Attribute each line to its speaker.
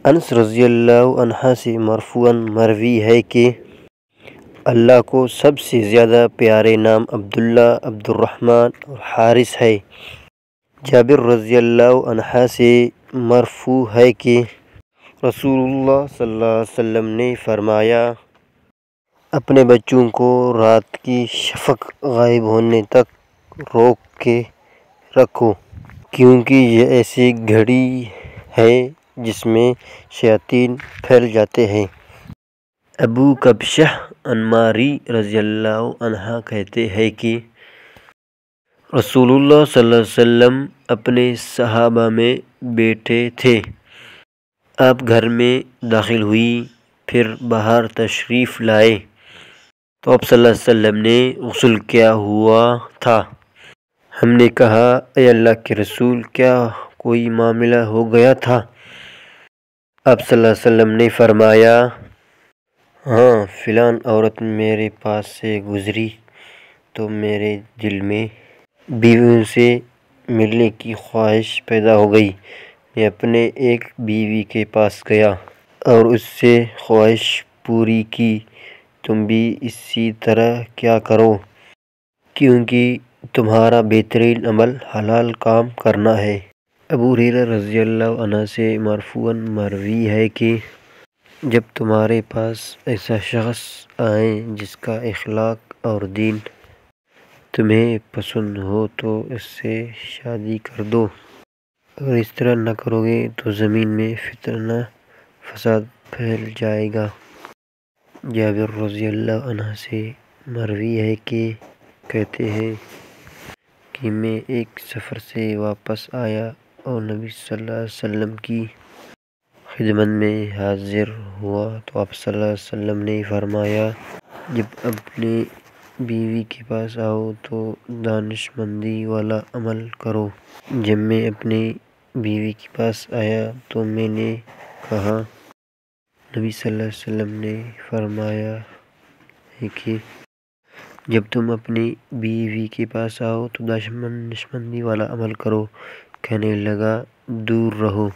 Speaker 1: انس رضی اللہ عنہ سے مرفوعاً مروی ہے کہ اللہ کو سب سے زیادہ پیارے نام عبداللہ، عبد الرحمن اور حارث ہے۔ جابر رضی اللہ عنہ سے مرفوع ہے کہ رسول اللہ صلی اللہ علیہ وسلم نے فرمایا، اپنے بچوں کو رات کی شفق غائب ہونے تک روک کے رکھو، کیونکہ یہ ایسی گھڑی ہے جس میں شیاطین پھیل جاتے ہیں۔ ابو کبشہ انماری رضی اللہ عنہ کہتے ہیں کہ رسول اللہ صلی اللہ علیہ وسلم اپنے صحابہ میں بیٹھے تھے، آپ گھر میں داخل ہوئی، پھر باہر تشریف لائے تو آپ صلی اللہ علیہ وسلم نے غسل کیا ہوا تھا۔ ہم نے کہا، اے اللہ کے رسول، کیا کوئی معاملہ ہو گیا تھا؟ آپ صلی اللہ علیہ وسلم نے فرمایا، ہاں، فلاں عورت میرے پاس سے گزری تو میرے دل میں بیویوں سے ملنے کی خواہش پیدا ہو گئی۔ میں اپنے ایک بیوی کے پاس گیا اور اس سے خواہش پوری کی، تم بھی اسی طرح کیا کرو، کیونکہ تمہارا بہترین عمل حلال کام کرنا ہے۔ ابو ہریرہ رضی اللہ عنہ سے مرفوعاً مروی ہے کہ جب تمہارے پاس ایسا شخص آئے جس کا اخلاق اور دین تمہیں پسند ہو تو اس سے شادی کر دو، اگر اس طرح نہ کرو گے تو زمین میں فتنہ فساد پھیل جائے گا۔ جابر رضی اللہ عنہ سے مروی ہے کہ کہتے ہیں کہ میں ایک سفر سے واپس آیا اور نبی صلی اللہ علیہ وسلم کی خدمت میں حاضر ہوا تو آپ صلی اللہ علیہ وسلم نے فرمایا، جب اپنی بیوی کے پاس آؤ تو دانشمندی والا عمل کرو۔ جب میں اپنی بیوی کے پاس آیا تو میں نے کہا، نبی صلی اللہ علیہ وسلم نے فرمایا ہے کہ جب تم اپنی بیوی کے پاس آؤ تو دانشمندی والا عمل کرو۔ کہنے لگا، دور رہو۔